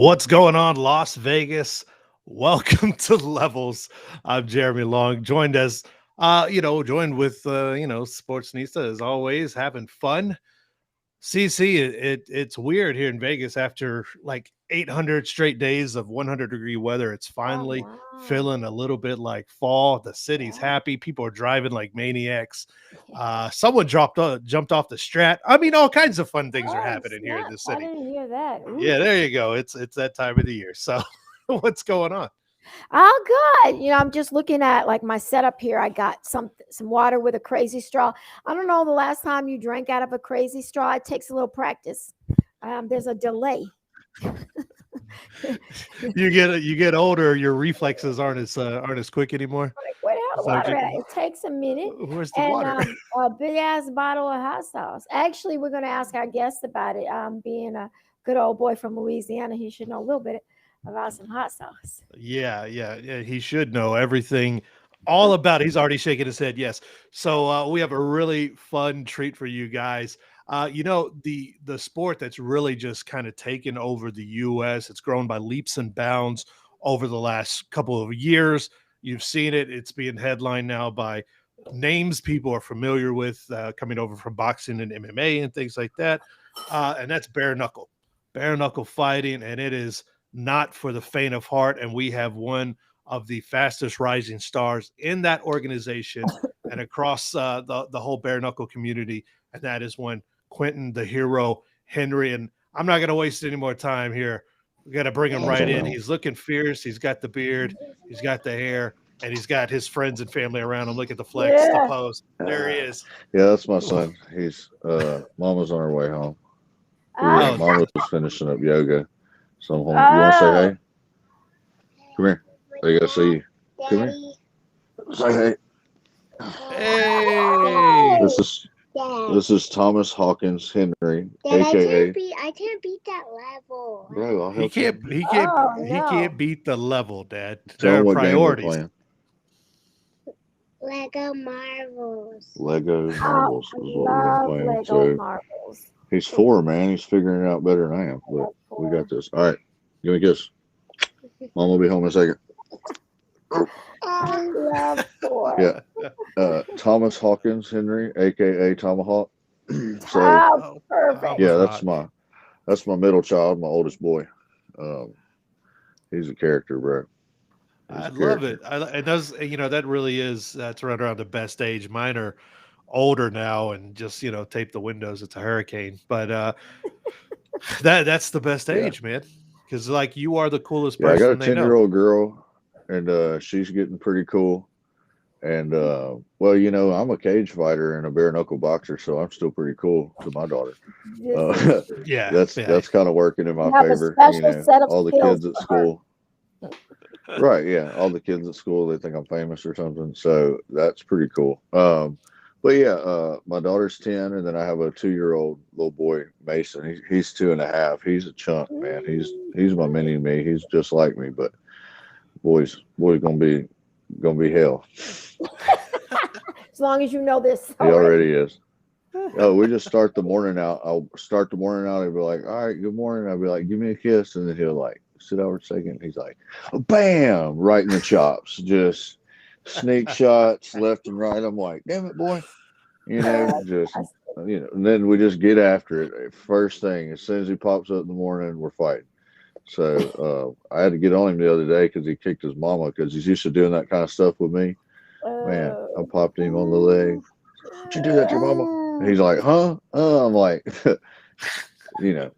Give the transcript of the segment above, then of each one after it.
What's going on, Las Vegas? Welcome to Levels. I'm Jeremy Long, joined with Sportsnista as always, having fun. CC, it's weird here in Vegas after like 800 straight days of 100-degree weather. It's Oh, finally wow. feeling a little bit like fall. The city's Yeah. happy. People are driving like maniacs. Yeah. Someone jumped off the strat. I mean, all kinds of fun things are Oh, happening here in the snaps. I city. didn't hear that. Yeah, Oof. there you go. It's that time of the year. So, what's going on? Oh, good. I'm just looking at like my setup here. I got some water with a crazy straw. I don't know the last time you drank out of a crazy straw. It takes a little practice. There's a delay. You get older, your reflexes aren't as quick anymore. Like, where the hell the So, water at? It takes a minute. where's the And water? a big ass bottle of hot sauce. Actually, we're going to ask our guest about it. Being a good old boy from Louisiana, he should know a little bit about some hot sauce. Yeah. He should know everything all about it. He's already shaking his head. Yes. So we have a really fun treat for you guys. The sport that's really just kind of taken over the U.S. It's grown by leaps and bounds over the last couple of years. You've seen it. It's being headlined now by names people are familiar with coming over from boxing and MMA and things like that. And that's bare knuckle fighting. And it is not for the faint of heart. And we have one of the fastest rising stars in that organization and across the whole bare knuckle community. And that is one Quentin, the hero, Henry. And I'm not going to waste any more time here. We got to bring him right in. He's looking fierce. He's got the beard, he's got the hair, and he's got his friends and family around him. Look at the flex, the Yeah. pose. There he is. Yeah, that's my son. He's Mama's on her way home. Oh, Mama's finishing up yoga. So I'm home. You want to say oh, hey? Come here. They gotta see you. Come here. Say hey. Hey. This is this is Thomas Hawkins Henry, Dad, aka I can't beat that level. bro. I'll He help can't you. he can't oh he can't no. beat the level, Dad. Tell There him are what game we're priorities. playing. Lego Marvels. Lego Oh, Marbles I is what we're gonna love play. Lego So marbles. he's 4, man. He's figuring it out better than I am. But Love we for. got this. All right. Give me a kiss. Mom will be home in a second. I love for. Yeah. Thomas Hawkins Henry, aka Tomahawk. So Oh, Oh, perfect. yeah, Tomahawk. that's my middle child, my oldest boy. Um, he's a character, bro. He's I a love it. character. It does, that really is, that's right around the best age. Mine are older now and just, tape the windows. It's a hurricane. But that's the best Yeah, age, man. Because like you are the coolest yeah. I got a person they 10-year know. old girl, and she's getting pretty cool. And well, I'm a cage fighter and a bare knuckle boxer, so I'm still pretty cool to my daughter. This is Uh, true. Yeah, that's yeah. that's kind of working in You my have a favor. special set of All the skills kids at for her. school. Right, yeah. All the kids at school, they think I'm famous or something. So that's pretty cool. But yeah, my daughter's 10, and then I have a 2-year-old little boy, Mason. He's 2.5. He's a chunk, man. He's my Mm. mini me. He's just like me, but boy's gonna be hell. As long as you know this He already. already is. Oh, we just start the morning out. I'll start the morning out. He'll be like, "All right, good morning." I'll be like, "Give me a kiss," and then he'll like sit over a second. He's like, "Bam!" Right in the chops, just sneak shots left and right. I'm like, "Damn it, boy!" Just That's and then we just get after it. First thing, as soon as he pops up in the morning, we're fighting. So I had to get on him the other day because he kicked his mama because he's used to doing that kind of stuff with me. Man, I oh. popped him on the leg. What you do that to your mama? And he's like, huh? I'm like, you know,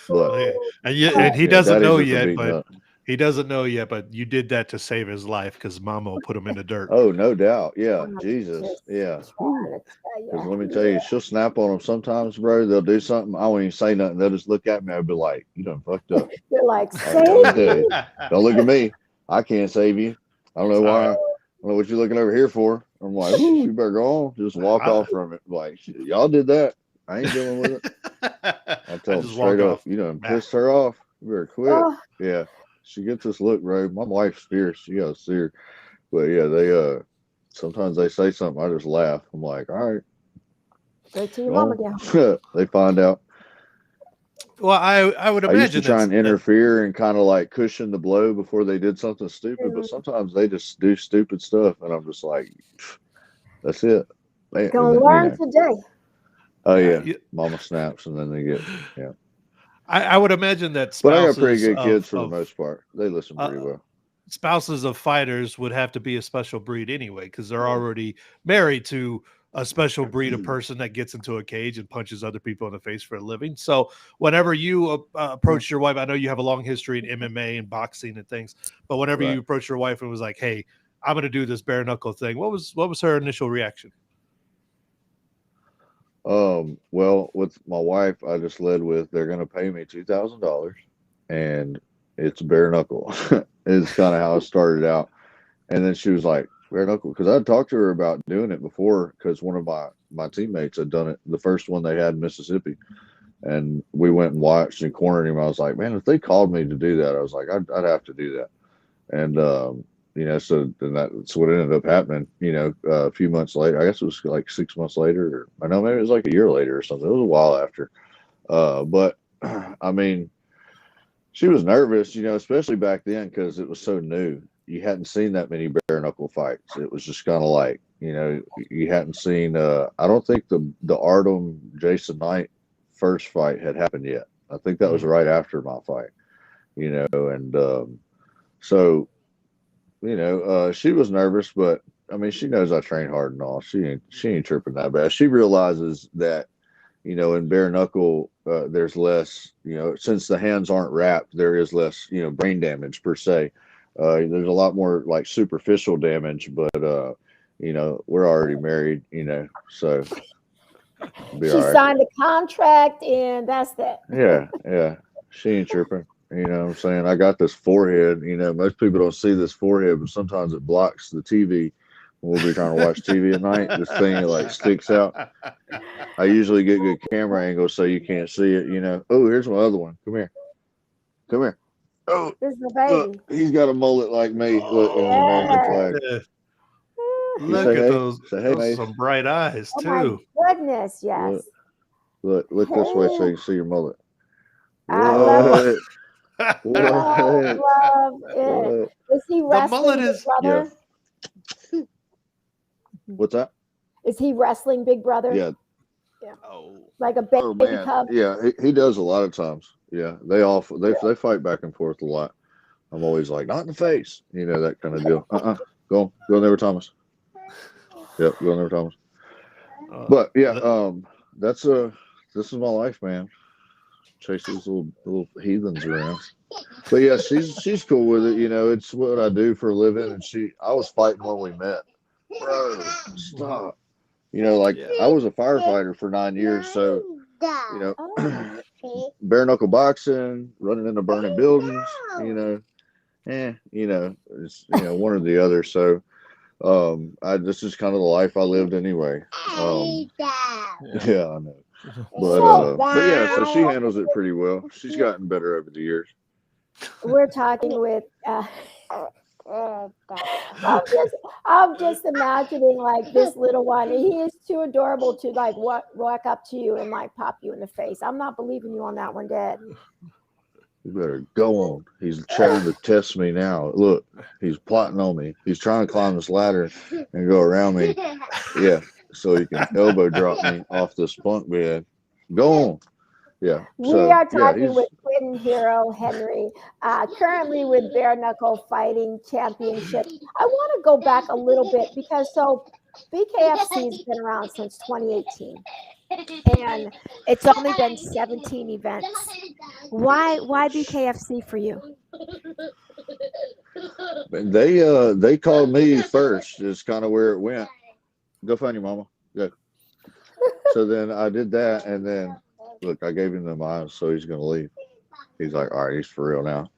but Yeah. And he yeah, doesn't daddies know are for yet, beating but up. you did that to save his life because Mama will put him in the dirt. Oh, no doubt. Yeah, I'm Jesus. just Yeah. trying to tell Because let me you. tell you, she'll snap on them sometimes, bro. They'll do something. I won't even say nothing. They'll just look at me. I'll be like, you done fucked up. You're like, All right, let me save tell you. me. Don't look at me. I can't save you. I don't know All why. right. I don't know what you're looking over here for. I'm like, whoo, you better go on. Just walk I, off from it. Like, shit, y'all did that. I ain't dealing with it. I I tell them just walk straight up, off. you done Nah. pissed her off. You better quit. Oh, Yeah. She gets this look, bro. My wife's fierce. You gotta see her. But yeah, they sometimes they say something, I just laugh. I'm like, all right, straight to your mama go down. on. They find out. Well, I would I used to imagine try and that interfere and kind of like cushion the blow before they did something stupid, but sometimes they just do stupid stuff, and I'm just like, that's it. Gonna learn today. Oh yeah, you- mama snaps, and then they get yeah. I would imagine that But I got pretty spouses good kids of for the most part. They listen pretty uh, well. spouses of fighters would have to be a special breed anyway, because they're already married to a special breed of person that gets into a cage and punches other people in the face for a living. So whenever you approached your wife, I know you have a long history in MMA and boxing and things, but whenever Right. you approached your wife and was like, "Hey, I'm going to do this bare knuckle thing," what was her initial reaction? Well, with my wife, I just led with they're going to pay me $2,000, and it's bare knuckle. It's kind of how it started out, and then she was like bare knuckle because I'd talked to her about doing it before because one of my teammates had done it, the first one they had in Mississippi, and we went and watched and cornered him. I was like, man, if they called me to do that, I was like, I'd have to do that, and so then that's what ended up happening. A few months later, I guess it was like 6 months later, or I know maybe it was like a year later or something. It was a while after. But I mean, she was nervous, especially back then because it was so new. You hadn't seen that many bare knuckle fights. It was just kind of like, you hadn't seen. I don't think the Artem Jason Knight first fight had happened yet. I think that was right after my fight, and so. She was nervous, but I mean, she knows I train hard and all. She ain't tripping that bad. She realizes that, in bare knuckle, there's less, since the hands aren't wrapped, there is less, brain damage per se. There's a lot more like superficial damage, but we're already married, so be She all right. signed a contract, and that's that. Yeah. She ain't tripping. You know what I'm saying? I got this forehead. Most people don't see this forehead, but sometimes it blocks the TV. When we'll be trying to watch TV at night. This thing like sticks out. I usually get good camera angles so you can't see it. Oh, here's my other one. Come here. Oh, This is the baby. look, he's got a mullet like me. Look, in the American flag. Look say at hey? those, Say hey, those Mace. some bright eyes Oh too. my goodness, yes. Look this way so you can see your mullet. I love it. What? I love it. Is he The wrestling mullet Big is Brother? What's that? Is he wrestling Big Brother? Yeah. Oh, Like a baby man. cub? Yeah, he does a lot of times. Yeah, they fight back and forth a lot. I'm always like, not in the face, that kind of deal. Go never Thomas. Yep, go never Thomas. But yeah, this is my life, man. Chase these little heathens around. But yeah, she's cool with it. It's what I do for a living, and I was fighting when we met. Bro, stop. I was a firefighter for 9 years, so bare knuckle boxing, running into burning buildings, it's one or the other. So this is kind of the life I lived anyway. Yeah, I know. But yeah, so she handles it pretty well. She's gotten better over the years. We're talking with I'm just imagining like this little one. He is too adorable to like walk up to you and like pop you in the face. I'm not believing you on that one, Dad. You better go on. He's trying to test me now. Look, he's plotting on me. He's trying to climb this ladder and go around me. Yeah, so he can elbow drop me off this bunk bed. Go on. Yeah. We are talking with Quentin Henry, currently with Bare Knuckle Fighting Championship. I want to go back a little bit because BKFC has been around since 2018, and it's only been 17 events. Why BKFC for you? They called me first. Is kind of where it went. Go find your mama. Go. So then I did that, and then. Look, I gave him the mine, so he's going to leave. He's like, all right, he's for real now.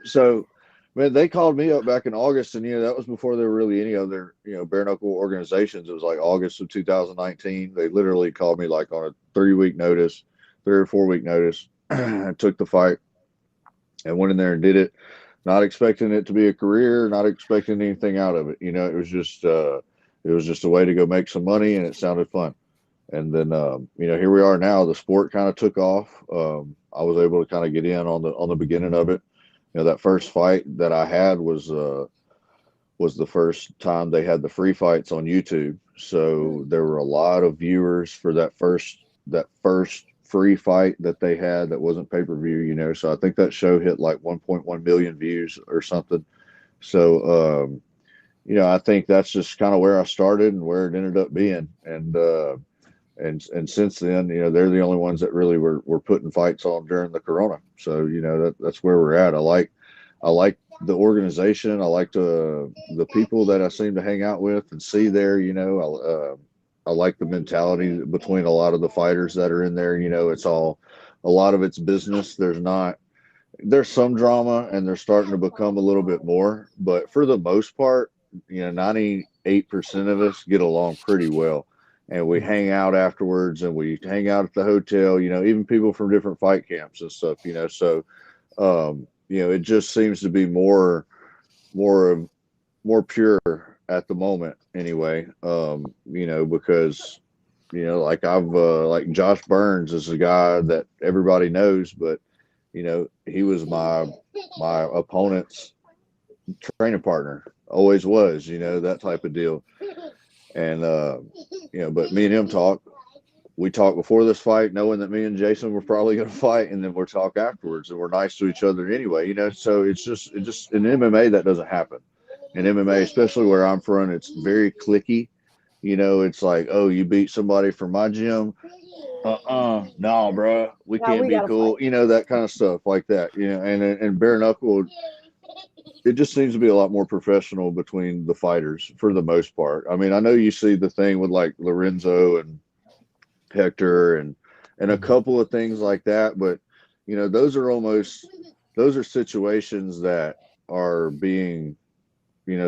So, man, they called me up back in August, and, that was before there were really any other, bare knuckle organizations. It was like August of 2019. They literally called me like on a 3 or 4 week notice. I took the fight and went in there and did it, not expecting it to be a career, not expecting anything out of it. It was just a way to go make some money, and it sounded fun. And then, here we are now. The sport kind of took off. I was able to kind of get in on the beginning of it. That first fight that I had was the first time they had the free fights on YouTube. So there were a lot of viewers for that first free fight that they had that wasn't pay-per-view. So I think that show hit like 1.1 million views or something. So I think that's just kind of where I started and where it ended up being. And since then, they're the only ones that really were putting fights on during the corona. So that's where we're at. I like the organization. I like the people that I seem to hang out with and see there. I like the mentality between a lot of the fighters that are in there. It's a lot of it's business. There's some drama, and they're starting to become a little bit more, but for the most part, 98% of us get along pretty well, and we hang out afterwards, and we hang out at the hotel. Even people from different fight camps and stuff. So it just seems to be more pure at the moment anyway. Because like Josh Burns is a guy that everybody knows, but he was my opponent's training partner, always was, that type of deal. And but me and him we talked before this fight, knowing that me and Jason were probably going to fight, and then we'll talk afterwards, and we're nice to each other anyway. So it just in MMA that doesn't happen. In MMA, especially where I'm from, it's very cliquey. It's like, oh, you beat somebody from my gym. No, bro, we can't be cool. That kind of stuff like that. And bare knuckle, it just seems to be a lot more professional between the fighters for the most part. I mean, I know you see the thing with like Lorenzo and Hector and a couple of things like that, but those are situations that are being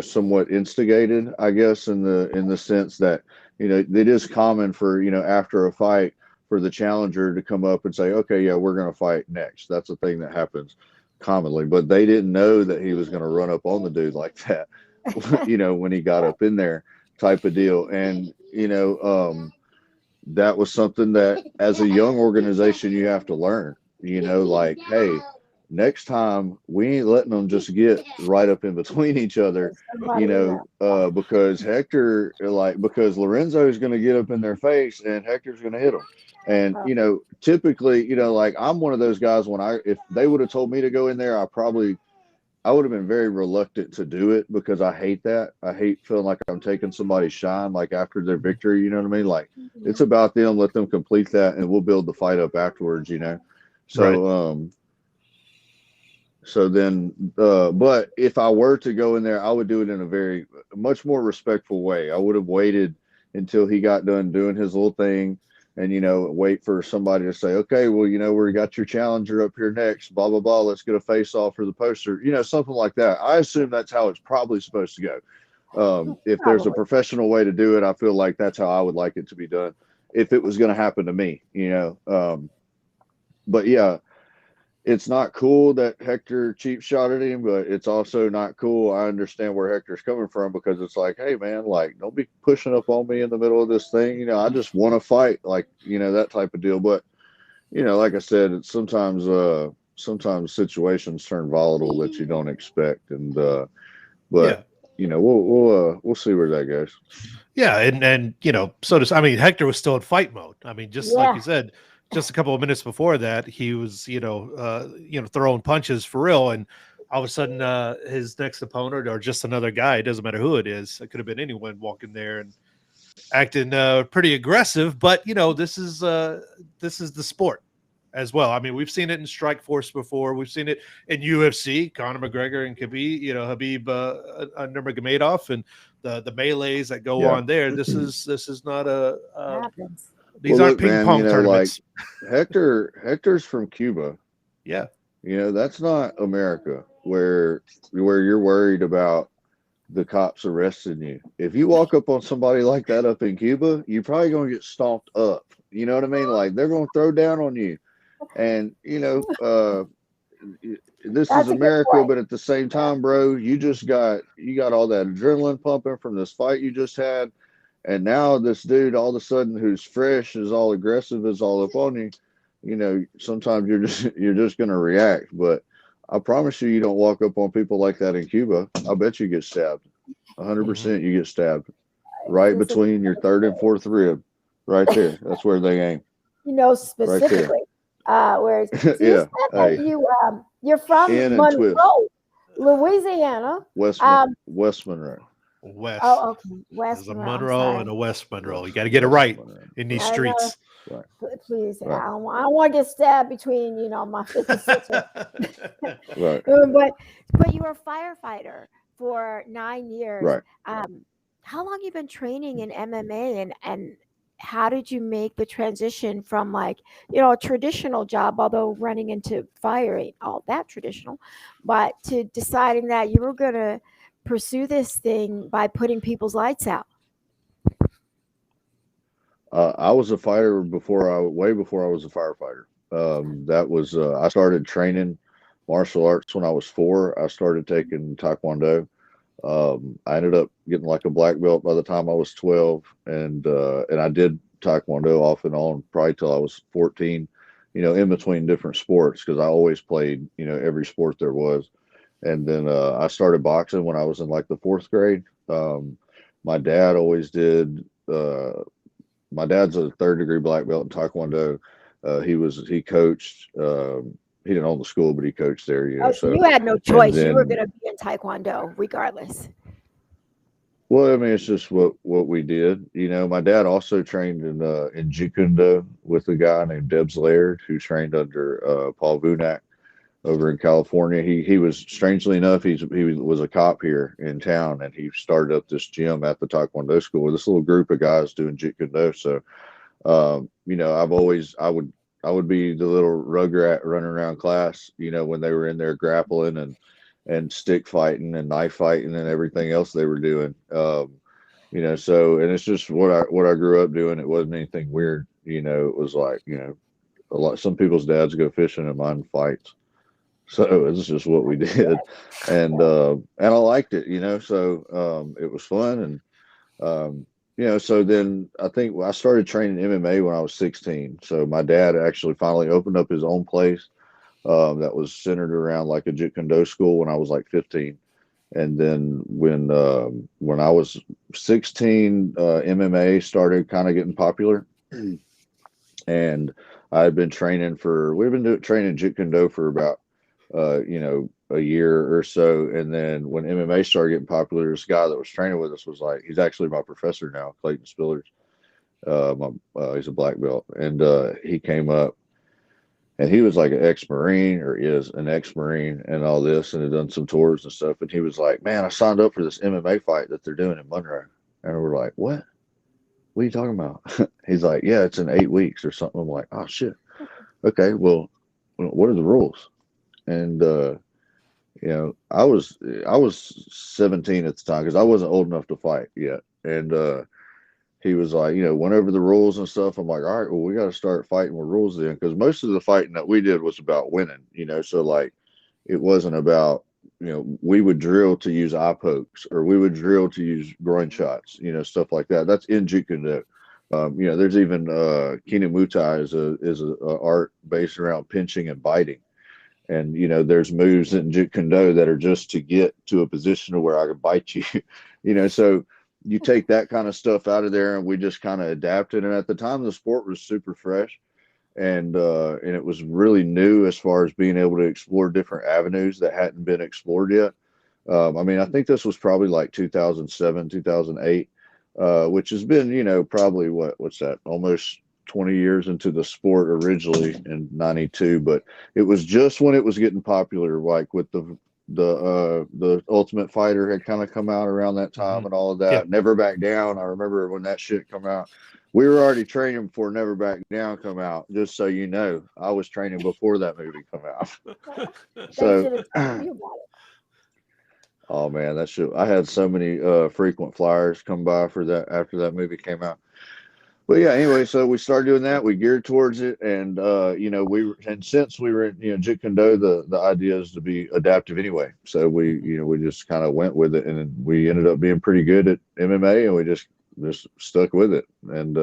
somewhat instigated, I guess, in the sense that it is common for after a fight for the challenger to come up and say, okay, yeah, we're going to fight next. That's a thing that happens commonly, but they didn't know that he was going to run up on the dude like that when he got up in there, type of deal. And that was something that as a young organization you have to learn, like, hey, next time we ain't letting them just get right up in between each other, because because Lorenzo is going to get up in their face and Hector's going to hit him. And, typically, like I'm one of those guys if they would have told me to go in there, I would have been very reluctant to do it because I hate that. I hate feeling like I'm taking somebody's shine, like after their victory, you know what I mean? Like it's about them, let them complete that and we'll build the fight up afterwards, So, right. So then, but if I were to go in there, I would do it in a much more respectful way. I would have waited until he got done doing his little thing and, wait for somebody to say, okay, well, we got your challenger up here next, blah, blah, blah. Let's get a face off for the poster, something like that. I assume that's how it's probably supposed to go. If there's a professional way to do it, I feel like that's how I would like it to be done if it was going to happen to me, but yeah. It's not cool that Hector cheap shot at him, but it's also not cool. I understand where Hector's coming from because it's like, hey man, like don't be pushing up on me in the middle of this thing. I just want to fight, like, that type of deal. But, like I said, it's sometimes situations turn volatile that you don't expect. And, but yeah. We'll see where that goes. Yeah. And, I mean, Hector was still in fight mode. I mean, just like you said, just a couple of minutes before that, he was, throwing punches for real. And all of a sudden, his next opponent or just another guy, it doesn't matter who it is. It could have been anyone walking there and acting pretty aggressive. But, this is the sport as well. I mean, we've seen it in Strikeforce before. We've seen it in UFC, Conor McGregor and Habib Nurmagomedov and the melees that go on there. This is not a happens. These aren't ping pong tournaments. Like Hector's from Cuba. Yeah. That's not America where you're worried about the cops arresting you. If you walk up on somebody like that up in Cuba, you're probably going to get stomped up. You know what I mean? Like they're going to throw down on you. And, this is America, but at the same time, bro, you got all that adrenaline pumping from this fight you just had. And now this dude, all of a sudden, who's fresh, is all aggressive, is all up on you. Sometimes you're just going to react. But I promise you, you don't walk up on people like that in Cuba. I bet you get stabbed. 100% you get stabbed right between your third and fourth rib, right there. That's where they aim. Specifically. Whereas yeah, you're from Monroe, Louisiana. West Monroe. West. Oh, okay. West There's a Monroe. Monroe and a West Monroe. You got to get it right in these streets. Right. Please, right. I don't want to get stabbed between my 56. Right. But you were a firefighter for 9 years. Right. How long you been training in MMA, and how did you make the transition from a traditional job, although running into fire ain't all that traditional, but to deciding that you were going to pursue this thing by putting people's lights out? I was a fighter way before I was a firefighter. That was I started training martial arts when I was 4. I started taking Taekwondo. I ended up getting like a black belt by the time I was 12, and I did Taekwondo off and on probably till I was 14. In between different sports, because I always played every sport there was. And then I started boxing when I was in like the 4th grade. My dad always did. My dad's a 3rd degree black belt in Taekwondo. He coached. He didn't own the school, but he coached there. So you had no choice. You were going to be in Taekwondo regardless. Well, I mean, it's just what we did. My dad also trained in Jeet Kune Do with a guy named Debs Laird, who trained under Paul Vunak over in California. He was, strangely enough, he was a cop here in town, and he started up this gym at the Taekwondo school with this little group of guys doing Jeet Kune Do. So, I would be the little rugrat running around class, when they were in there grappling and stick fighting and knife fighting and everything else they were doing. So, and it's just what I grew up doing. It wasn't anything weird. It was like, some people's dads go fishing and mine fights. So it's just what we did. And I liked it, so it was fun. And, so then I think I started training MMA when I was 16. So my dad actually finally opened up his own place that was centered around like a Jeet Kune Do school when I was like 15. And then when I was 16, MMA started kind of getting popular. And we've been training Jeet Kune Do for about, a year or so. And then when MMA started getting popular, this guy that was training with us was like, he's actually my professor now, Clayton Spillers. He's a black belt. And he came up, and he was like an ex-Marine, or is an ex-Marine, and all this, and had done some tours and stuff. And he was like, man, I signed up for this MMA fight that they're doing in Monroe. And we're like, what? What are you talking about? He's like, yeah, it's in 8 weeks or something. I'm like, oh, shit. Okay, well, what are the rules? And, I was 17 at the time, because I wasn't old enough to fight yet. And he was like, went over the rules and stuff. I'm like, all right, well, we got to start fighting with rules then, because most of the fighting that we did was about winning, so like it wasn't about, we would drill to use eye pokes, or we would drill to use groin shots, stuff like that. That's in Jeet Kune Do. There's even Kinemutai is a art based around pinching and biting. And, there's moves in Jeet Kune Do that are just to get to a position where I can bite you, so you take that kind of stuff out of there, and we just kind of adapted. And at the time, the sport was super fresh, and it was really new as far as being able to explore different avenues that hadn't been explored yet. I think this was probably like 2007, 2008, which has been, probably what's that, almost 20 years into the sport originally in 92, but it was just when it was getting popular, like with the Ultimate Fighter had kind of come out around that time, and all of that. Yeah. Never Back Down. I remember when that shit come out. We were already training before Never Back Down come out. Just so you know, I was training before that movie come out. So, oh man, that shit! I had so many frequent flyers come by for that after that movie came out. But yeah, anyway, so we started doing that. We geared towards it, and since we were in Jeet Kune Do, the idea is to be adaptive anyway. So we just kind of went with it, and we ended up being pretty good at MMA, and we just just stuck with it. And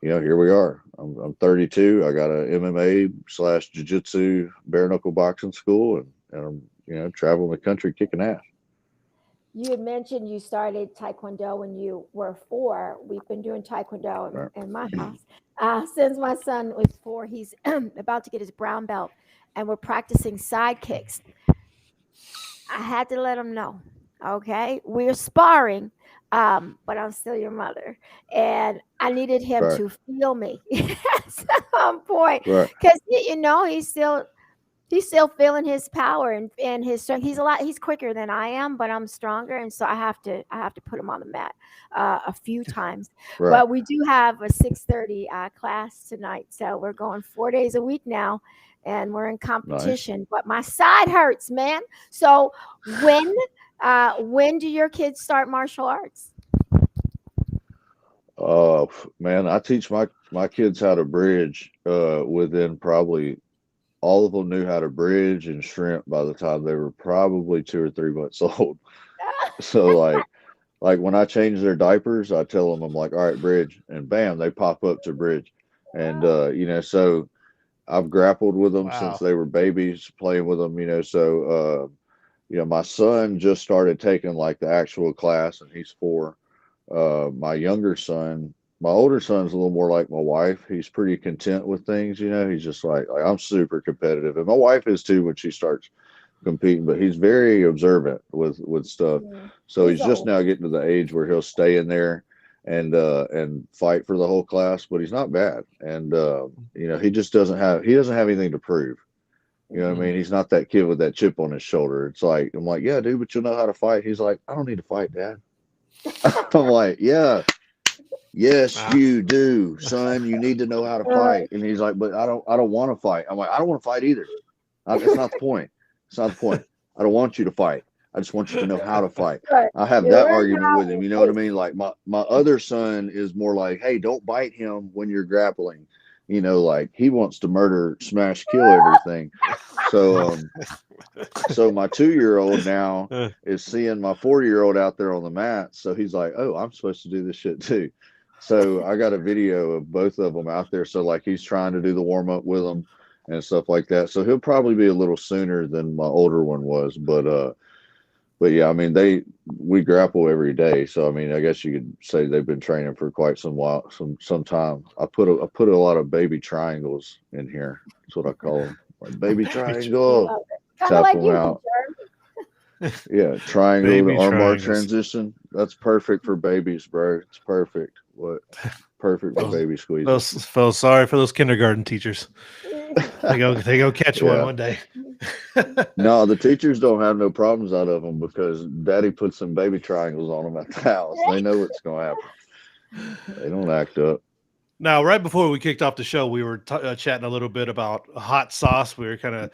here we are. I'm 32. I got a MMA / jiu-jitsu bare knuckle boxing school, and I'm traveling the country kicking ass. You had mentioned you started Taekwondo when you were 4. We've been doing Taekwondo Right. in my house since my son was 4. He's about to get his brown belt, and we're practicing side kicks. I had to let him know. Okay, we're sparring, but I'm still your mother, and I needed him Right. to feel me at some point Right. because he's still feeling his power and his strength. He's quicker than I am, but I'm stronger, and so I have to put him on the mat a few times. Right. But we do have a 6:30 class tonight, so we're going 4 days a week now, and we're in competition. But my side hurts, man. So when do your kids start martial arts? Man, I teach my kids how to bridge within probably all of them knew how to bridge and shrimp by the time they were probably 2 or 3 months old. So like when I change their diapers, I tell them, I'm like, all right, bridge, and bam, they pop up to bridge. And so I've grappled with them since Wow. they were babies, playing with them, so my son just started taking like the actual class, and he's 4. My older son's a little more like my wife. He's pretty content with things, He's just like I'm super competitive, and my wife is too when she starts competing. But he's very observant with stuff. Yeah. So He's he's just old. now getting to the age where he'll stay in there and fight for the whole class. But he's not bad, and he just doesn't have anything to prove. You know what I mean? He's not that kid with that chip on his shoulder. It's like I'm like, yeah, dude, but you'll know how to fight. He's like, I don't need to fight, Dad. I'm like, yeah. Yes, Wow. you do, son. You need to know how to fight. And he's like, but I don't want to fight. I'm like, I don't want to fight either. It's not the point. It's not the point. I don't want you to fight. I just want you to know how to fight. Right. I have You that learn argument how with him. You know what I mean? Like my other son is more like, hey, don't bite him when you're grappling. Like he wants to murder, smash, kill everything. So my 2-year-old now is seeing my 4-year-old out there on the mat. So he's like, oh, I'm supposed to do this shit too. So I got a video of both of them out there. So like he's trying to do the warm up with them and stuff like that. So he'll probably be a little sooner than my older one was. But yeah, I mean, we grapple every day. So I mean, I guess you could say they've been training for quite some time. I put a lot of baby triangles in here. That's what I call them. Like baby triangle. Kind of Tap like them you, out. Jeremy. Yeah, triangle Baby to armbar triangles. transition. That's perfect for babies, bro. It's perfect. Perfect for baby squeezes. Feel sorry for those kindergarten teachers. They go catch one day. No, the teachers don't have no problems out of them because Daddy puts some baby triangles on them at the house. They know what's going to happen. They don't act up. Now, right before we kicked off the show, we were chatting a little bit about hot sauce. We were kind of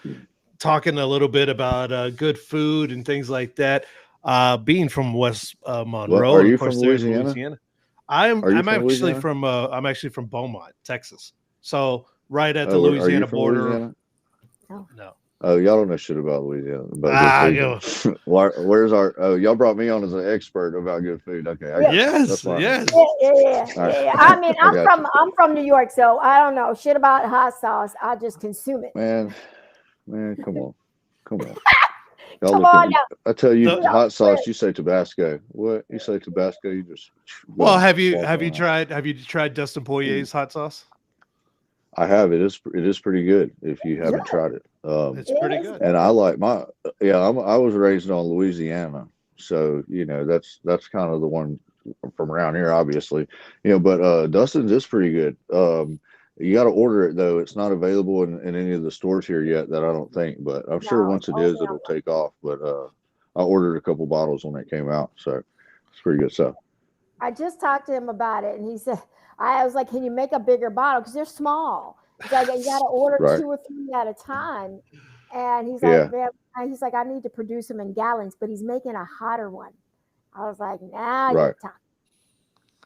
talking a little bit about good food and things like that. Being from West Monroe, Are you of course, from there's Louisiana? I'm from actually Louisiana? I'm actually from Beaumont, Texas. So right at the Are you Louisiana from border. Louisiana? No. Oh, y'all don't know shit about Louisiana. About good food. Where's our? Oh, y'all brought me on as an expert about good food. Okay, I got Yes, you. yes. Yeah. I mean, I'm from New York, so I don't know shit about hot sauce. I just consume it. Man, come on. Come on now. I tell you, The- hot sauce. You say Tabasco. What you say Tabasco? You just Well, have you walk on out. tried Dustin Poirier's hot sauce? I have. It is pretty good if you haven't tried it. It's pretty good. And I like I was raised on Louisiana, so that's kind of the one from around here, obviously. But Dustin's is pretty good. You got to order it though. It's not available in any of the stores here yet, that I don't think. But I'm sure No, once it is, it'll take off. But I ordered a couple bottles when it came out, so it's pretty good stuff. I just talked to him about it, and he said, I was like, can you make a bigger bottle? Because they're small. He's like, you got to order Right. 2 or 3 at a time. And he's like, I need to produce them in gallons, but he's making a hotter one. I was like, nah, Right. you're talking.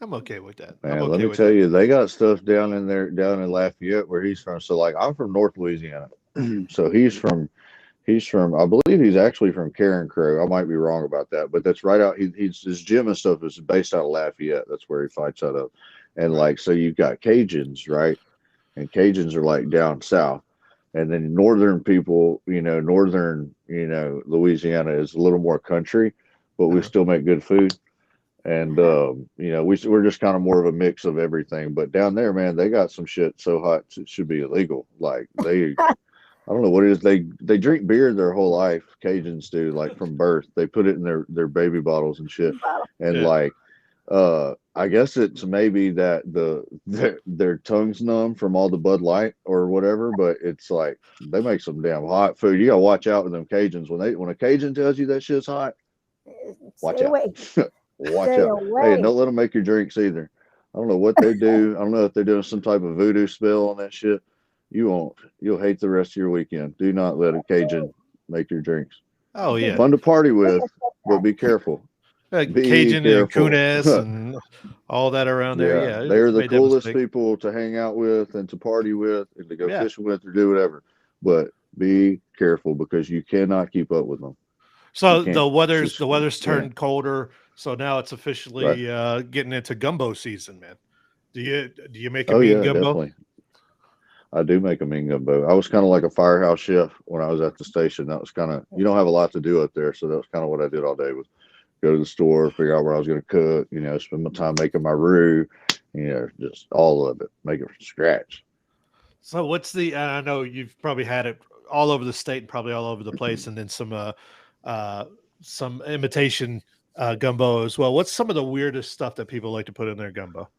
I'm okay with that. Man, let me tell you, they got stuff down in Lafayette where he's from. So like I'm from North Louisiana. So he's from He's from, I believe he's actually from Karen Crow. I might be wrong about that, but that's right out. He's his gym and stuff is based out of Lafayette. That's where he fights out of. And Right. like, so you've got Cajuns, right? And Cajuns are like down south. And then northern people, northern, Louisiana is a little more country, but we Uh-huh. still make good food. And Uh-huh. we're just kind of more of a mix of everything. But down there, man, they got some shit so hot it should be illegal. Like I don't know what it is. They drink beer their whole life. Cajuns do, like from birth. They put it in their baby bottles and shit. And Yeah. like, I guess it's maybe that their tongues numb from all the Bud Light or whatever. But it's like they make some damn hot food. You gotta watch out with them Cajuns. When a Cajun tells you that shit's hot, watch Stay out. away. Watch Stay out. Hey, and away. don't let them make your drinks either. I don't know what they do. I don't know if they're doing some type of voodoo spell on that shit. You won't. You'll hate the rest of your weekend. Do not let a Cajun make your drinks. Oh yeah. Fun to party with, but be careful. Be Cajun and careful. Kunis and all that around there. Yeah, Yeah, they're the made that coolest mistake. people to hang out with and to party with and to go Yeah. fishing with or do whatever. But be careful because you cannot keep up with them. So You can't. It's the just, weather's yeah, turned colder. So now it's right. officially getting into gumbo season, man. Do you make a Oh mean yeah, gumbo? definitely. I do make a mean gumbo. I was kind of like a firehouse chef when I was at the station. That was kind of, you don't have a lot to do up there, so that was kind of what I did all day was go to the store, figure out where I was going to cook, spend my time making my roux, just all of it, make it from scratch. So what's the? I know you've probably had it all over the state and probably all over the place, and then uh, some imitation gumbo as well. What's some of the weirdest stuff that people like to put in their gumbo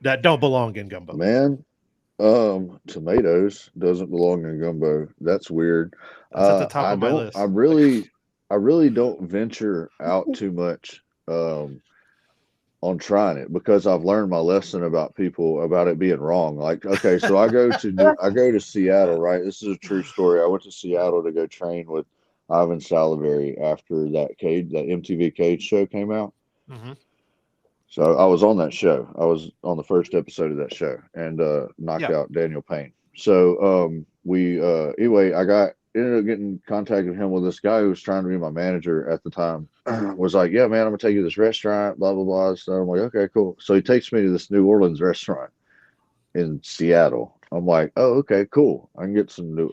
that don't belong in gumbo? Man, tomatoes doesn't belong in gumbo. That's weird. That's at the top I of my don't. list. I really don't venture out too much. On trying it because I've learned my lesson about it being wrong. Like, okay, so I go to Seattle, right? This is a true story. I went to Seattle to go train with Ivan Salaberry after that MTV Cage show came out. Hmm. So I was on that show. I was on the first episode of that show and knocked Yeah. out Daniel Payne. So we anyway, ended up getting in contact with him with this guy who was trying to be my manager at the time. Was like, yeah, man, I'm gonna take you to this restaurant, blah blah blah. So I'm like, okay, cool. So he takes me to this New Orleans restaurant in Seattle. I'm like, oh, okay, cool. I can get some new.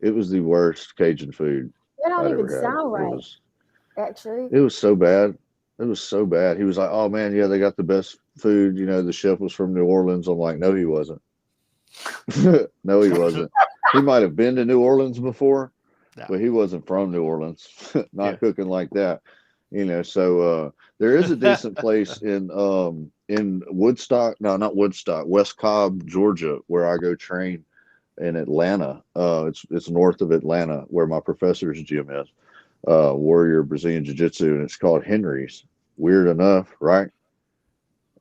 It was the worst Cajun food They don't I'd even ever had. sound right, actually. It was so bad. It was so bad. He was like, oh man, yeah, they got the best food. The chef was from New Orleans. I'm like, no, he wasn't. No, he wasn't. He might have been to New Orleans before, Yeah. but he wasn't from New Orleans. Yeah. Not cooking like that. So there is a decent place in Woodstock. No, not Woodstock. West Cobb, Georgia, where I go train in Atlanta. It's north of Atlanta where my professor's gym is. Warrior Brazilian Jiu Jitsu, and it's called Henry's. Weird enough, right?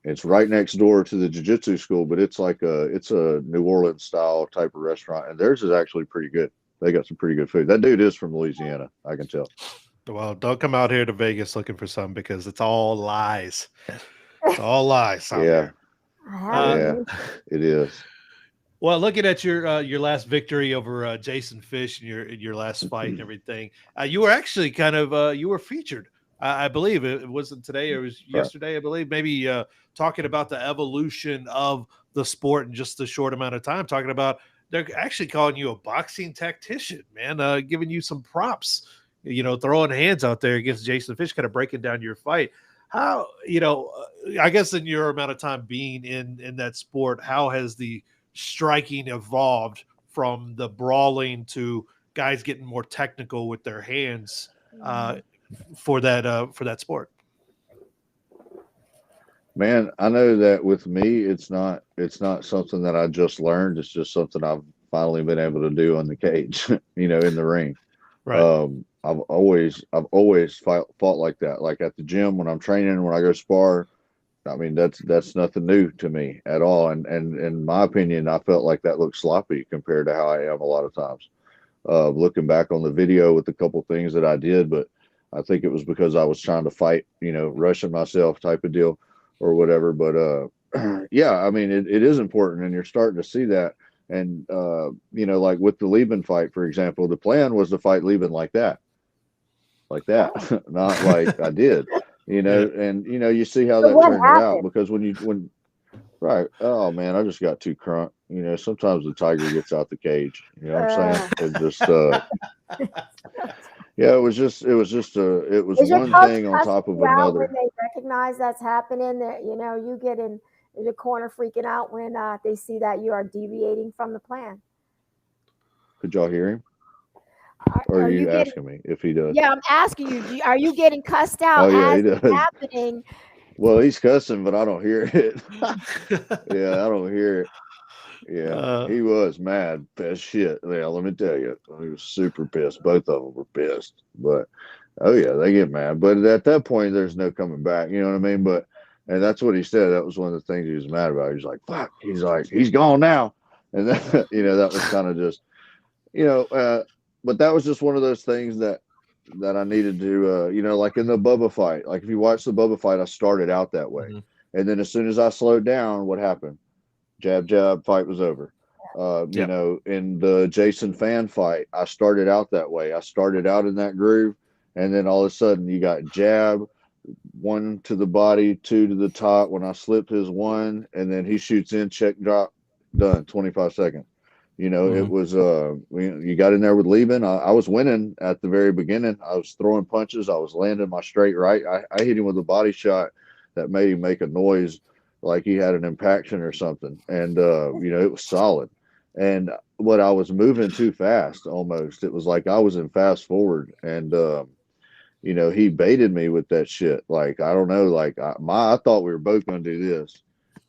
It's right next door to the jiu-jitsu school, but it's a New Orleans style type of restaurant, and theirs is actually pretty good. They got some pretty good food. That dude is from Louisiana, I can tell. Well, don't come out here to Vegas looking for some because it's all lies. It's all lies out Yeah, there. I haven't. yeah, it is. Well, looking at your last victory over Jason Fish in your last fight and everything, you were actually kind of you were featured. I believe it wasn't today; it was Right. yesterday. I believe maybe talking about the evolution of the sport in just a short amount of time. Talking about they're actually calling you a boxing tactician, man. Giving you some props, throwing hands out there against Jason Fish, kind of breaking down your fight. How I guess in your amount of time being in that sport, how has the striking evolved from the brawling to guys getting more technical with their hands for that sport? Man, I know that with me, it's not something that I just learned. It's just something I've finally been able to do on the cage, in the ring. Right. I've always fought like that. Like at the gym when I'm training, when I go spar, I mean that's nothing new to me at all. And in my opinion, I felt like that looked sloppy compared to how I am a lot of times. Looking back on the video with a couple things that I did, but I think it was because I was trying to fight, rushing myself type of deal or whatever. But yeah, I mean it is important, and you're starting to see that. And like with the Lieben fight, for example, the plan was to fight Lieben like that, Oh. not like I did, Yeah. and you see how So that what turned out, happened? because when right, oh man, I just got too crunk. Sometimes the tiger gets out the cage. You know what I'm saying? Uh, It just yeah, it was is your one coach thing on cussing top of you out when another. they recognize that's happening? That you get in the corner freaking out when they see that you are deviating from the plan. Could y'all hear him? Or are Are you you getting? asking me if he does? Yeah, I'm asking you. Are you getting cussed out Oh yeah, as he it's does. happening? Well, he's cussing, but I don't hear it. Yeah, I don't hear it. Yeah, uh, he was mad, pissed shit. Yeah, let me tell you, he was super pissed. Both of them were pissed. But oh yeah, they get mad. But at that point, there's no coming back. You know what I mean? But and that's what he said. That was one of the things he was mad about. He's like, "Fuck." He's like, "He's gone now," and that, that was kind of just you know. But that was just one of those things that I needed to, like in the Bubba fight. Like if you watch the Bubba fight, I started out that way, mhm. and then as soon as I slowed down, what happened? Jab, jab, fight was over. Yep. In the Jason Fan fight, I started out that way. I started out in that groove, and then all of a sudden you got jab, one to the body, two to the top. When I slip his one, and then he shoots in, check drop, done. 25 seconds. It Mhm. was you got in there with Lieben. I was winning at the very beginning. I was throwing punches. I was landing my straight right. I hit him with a body shot that made him make a noise like he had an impaction or something. And it was solid. And what I was moving too fast almost. It was like I was in fast forward, and he baited me with that shit. Like I don't know, like I thought we were both going to do this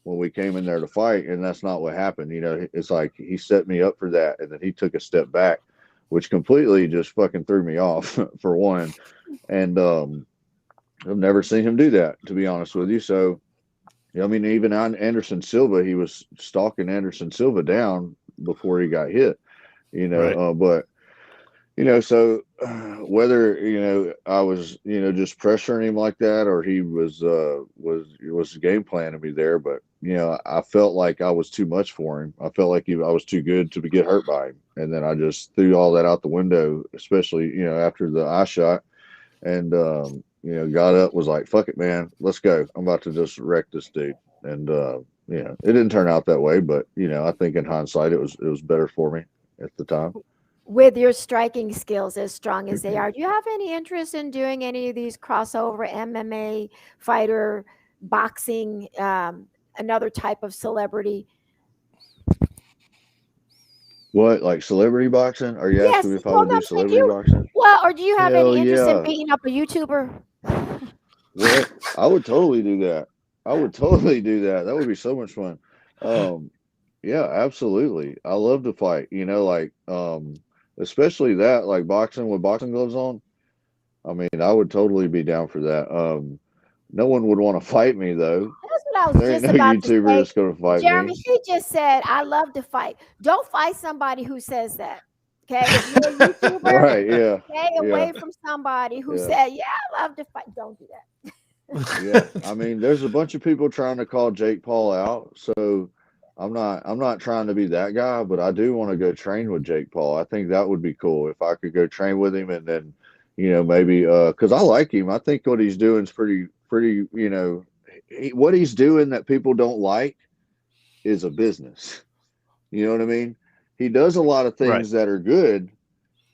when we came in there to fight, and that's not what happened. It's like he set me up for that, and then he took a step back, which completely just fucking threw me off for one. And I've never seen him do that, to be honest with you. So I mean, even on Anderson Silva, he was stalking Anderson Silva down before he got hit. Right. But so whether I was just pressuring him like that, or he was game planning me there, but I felt like I was too much for him. I felt like I was too good to get hurt by him, and then I just threw all that out the window, especially after the eye shot, and got up, was like, "Fuck it, man, let's go. I'm about to just wreck this dude." And it didn't turn out that way, but I think in hindsight, it was better for me at the time. With your striking skills as strong as they are, do you have any interest in doing any of these crossover MMA fighter, boxing, another type of celebrity? What, like celebrity boxing? Are you Yes. asking me if I Well, would no, do I'm saying, celebrity boxing? or do you have Hell any interest in yeah. beating up a YouTuber? Well, I would totally do that. I would totally do that. That would be so much fun. Um, yeah, absolutely. I love to fight, like especially that, like boxing with boxing gloves on. I mean, I would totally be down for that. No one would want to fight me though. That's what I was There ain't just no about to YouTuber say. that's gonna fight me. Jeremy, he just said, I love to fight. Don't fight somebody who says that. Okay. If you're a YouTuber, Right, yeah. stay Yeah. away from somebody who Yeah. said, yeah, I love to fight. Don't do that. Yeah, I mean, there's a bunch of people trying to call Jake Paul out, so I'm not trying to be that guy, but I do want to go train with Jake Paul. I think that would be cool if I could go train with him, and then, maybe because I like him. I think what he's doing is pretty, what he's doing that people don't like is a business. You know what I mean? He does a lot of Right. things that are good,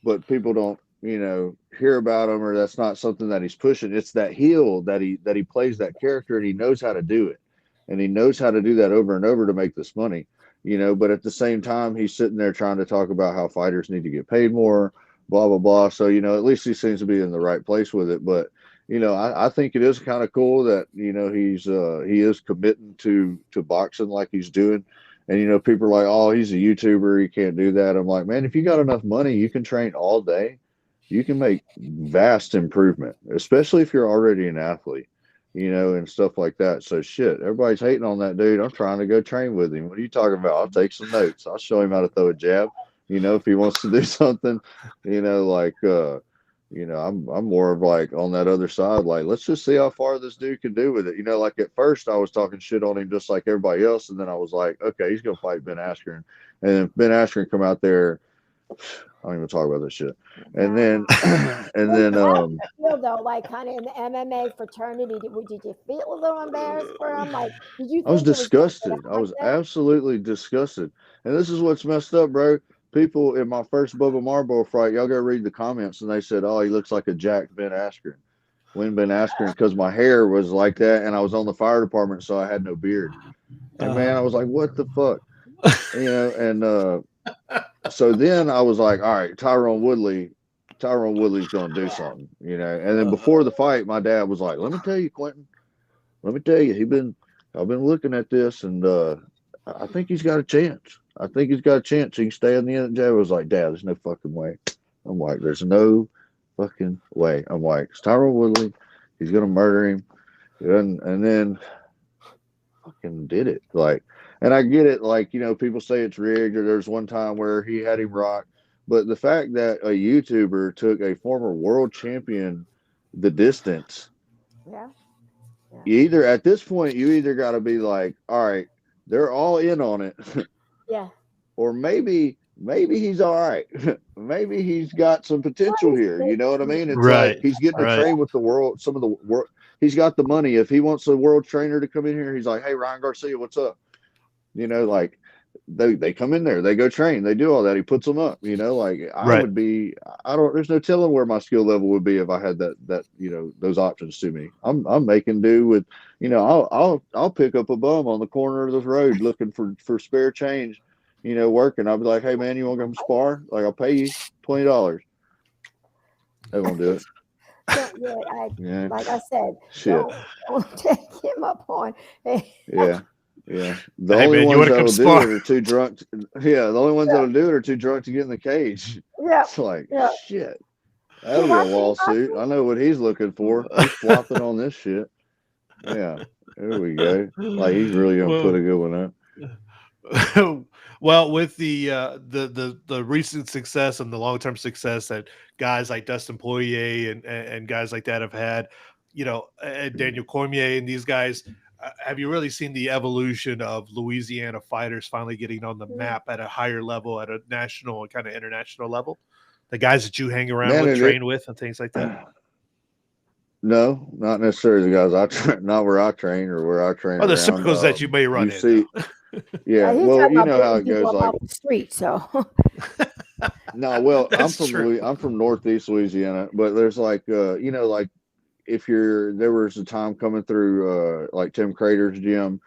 but people don't hear about him, or that's not something that he's pushing. It's that heel that he plays that character, and he knows how to do it, and he knows how to do that over and over to make this money. But at the same time, he's sitting there trying to talk about how fighters need to get paid more, blah blah blah. So at least he seems to be in the right place with it. But I think it is kind of cool that he is committing to boxing like he's doing. And people are like, "Oh, he's a YouTuber. He can't do that." I'm like, man, if you got enough money, you can train all day. You can make vast improvement, especially if you're already an athlete, and stuff like that. So shit, everybody's hating on that dude. I'm trying to go train with him. What are you talking about? I'll take some notes. I'll show him how to throw a jab. If he wants to do something, like I'm more of like on that other side, like let's just see how far this dude can do with it. Like at first I was talking shit on him just like everybody else, and then I was like, okay, he's gonna fight Ben Askren, and then Ben Askren come out there. I don't even talk about this shit. And then, and then, feel though, like kind of in the MMA fraternity, did you feel a little embarrassed for him? Like, did you I was think it was gonna get disgusted. out I like was that? absolutely disgusted. And this is what's messed up, bro. People in my first Bubba Marlboro fight, y'all go read the comments, and they said, "Oh, he looks like a jacked Ben Askren." When Ben Askren, because my hair was like that, and I was on the fire department, so I had no beard. And man, I was like, "What the fuck?" And so then I was like, "All right, Tyrone Woodley's gonna do something," And then before the fight, my dad was like, "Let me tell you, Quentin. Let me tell you, I've been looking at this, and I think he's got a chance. I think he's got a chance. He can stay in the end." I was like, "Dad, there's no fucking way." I'm like, "There's no fucking way." I'm like, "It's Tyrone Woodley. He's gonna murder him." And then fucking did it. Like, and I get it. Like, people say it's rigged, or there's one time where he had him rocked. But the fact that a YouTuber took a former world champion the distance, Yeah. you either at this point you either got to be like, all right, they're all in on it, Yeah. or maybe he's all right. Maybe he's got some potential here. You know what I mean? It's like Right. he's getting to Right. train with the world. Some of the world. He's got the money. If he wants a world trainer to come in here, he's like, "Hey, Ryan Garcia, what's up?" Like they come in there, they go train, they do all that. He puts them up. Like I Right. would be. I don't. There's no telling where my skill level would be if I had that those options to me. I'm making do with. I'll pick up a bum on the corner of the road looking for spare change. Working. I'll be like, "Hey man, you want to come spar? Like I'll pay you $20." They won't do it. Yeah. Like I said, Shit. don't take him up on. Yeah. Yeah. The Hey only man, you ones want to come that'll do spar? it are too drunk. Yeah. The only ones that'll do it are too drunk to get in the cage. Yeah. It's like, Yeah. shit. You That'll be a watching lawsuit. I know what he's looking for. He's flopping on this shit. Yeah. There we go. Like he's really gonna put Well, a good one up. well, with the recent success and the long term success that guys like Dustin Poirier and guys like that have had, Daniel Cormier and these guys, have you really seen the evolution of Louisiana fighters finally getting on the map at a higher level, at a national and kind of international level? The guys that you hang around Man, with, train with, and things like that. no, not necessarily the guys I train, not where I train or where I train Or the around. circles that you may run You in, though. see, yeah. he's Well, talking you about know how beating it people goes. up Like, off the street. So no, well, That's true. I'm from Northeast Louisiana, but there's like, like if there was a time coming through, like Tim Crater's gym,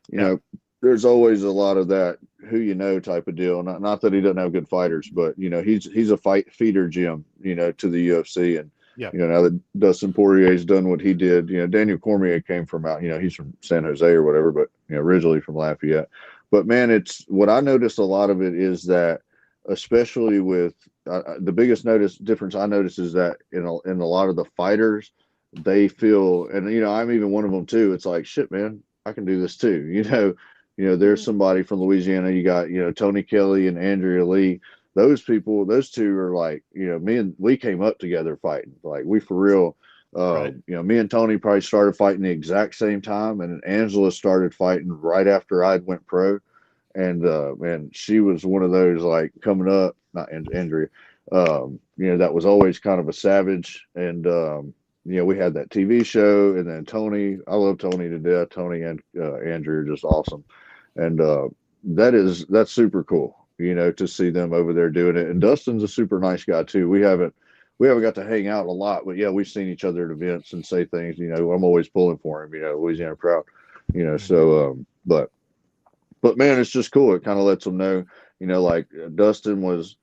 Yeah. there's always a lot of that who type of deal. Not that he doesn't have good fighters, but he's a fight feeder gym, to the UFC. And Yeah. now that Dustin Poirier's done what he did, Daniel Cormier came from out, he's from San Jose or whatever, but originally from Lafayette. But man, it's what I noticed a lot of it is that, especially with the biggest difference I noticed is that in a lot of the fighters, they feel, and I'm even one of them too. It's like, shit, man, I can do this too. There's somebody from Louisiana. You got, Tony Kelly and Andrea Lee. Those people, those two are like, we came up together fighting. Like we for real. Right. Me and Tony probably started fighting the exact same time, and Angela started fighting right after I'd went pro. And she was one of those like coming up, not Andrea, that was always kind of a savage. And we had that TV show, and then Tony. I love Tony to death. Tony and Andrew are just awesome, and that's super cool. To see them over there doing it. And Dustin's a super nice guy too. We haven't got to hang out a lot, but yeah, we've seen each other at events and say things. I'm always pulling for him. Louisiana proud. So but man, it's just cool. It kind of lets them know. Like Dustin was.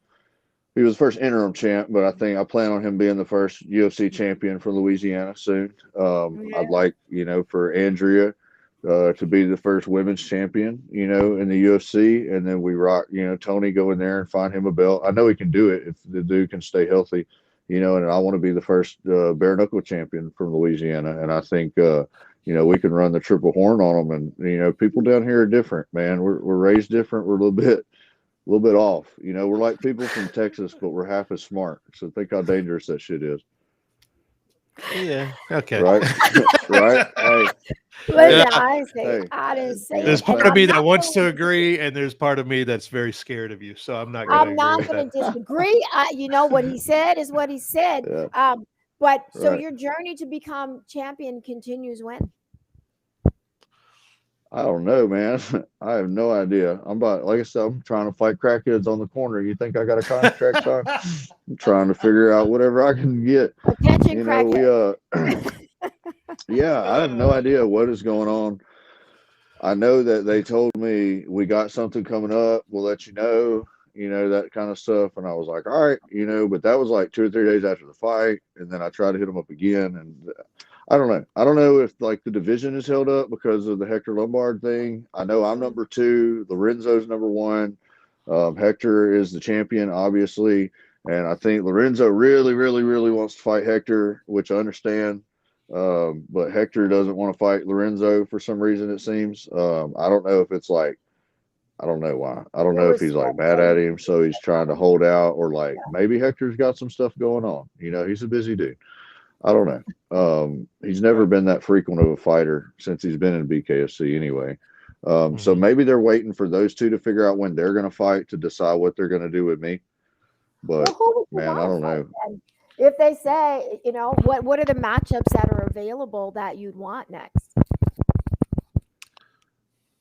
He was the first interim champ, but I plan on him being the first UFC champion for Louisiana soon. I'd like, for Andrea to be the first women's champion, in the UFC. And then we rock, Tony go in there and find him a belt. I know he can do it if the dude can stay healthy, and I want to be the first bare knuckle champion from Louisiana. And I think, we can run the triple horn on them. And, people down here are different, man. We're raised different. We're a little bit off. We're like people from Texas, but we're half as smart. So think how dangerous that shit is. Yeah. Okay. right? Right? Hey, Listen, Yeah. hey, I didn't say There's it, and part of I'm me not that wants to going to. agree, and there's part of me that's very scared of you. So I'm not going to right, I'm agree not with that. going to disagree. You know what he said is what he said. yeah, But so right. your journey to become champion continues when? I don't know, man. I have no idea. Like I said, I'm trying to fight crackheads on the corner. You think I got a contract signed? I'm trying to figure out whatever I can get. Attention, You know, we, crackhead. yeah, I have no idea what is going on. I know that they told me we got something coming up. We'll let you know, that kind of stuff. And I was like, all right, you know, but that was like 2 or 3 days after the fight. And then I tried to hit them up again. And I don't know. I don't know if like the division is held up because of the Hector Lombard thing. I know I'm number 2. Lorenzo's number 1. Hector is the champion, obviously. And I think Lorenzo really, really, really wants to fight Hector, which I understand. But Hector doesn't want to fight Lorenzo for some reason, it seems. I don't know if it's like, I don't know why. I don't Your know if he's like respect, mad at baby. him, so he's trying to hold out, or like maybe Hector's got some stuff going on. You know, he's a busy dude. I don't know. He's never been that frequent of a fighter since he's been in BKFC anyway. So Mhm. maybe they're waiting for those two to figure out when they're going to fight to decide what they're going to do with me. Well, But who would you man, I want don't to fight know. then? If they say, you know, what are the matchups that are available that you'd want next?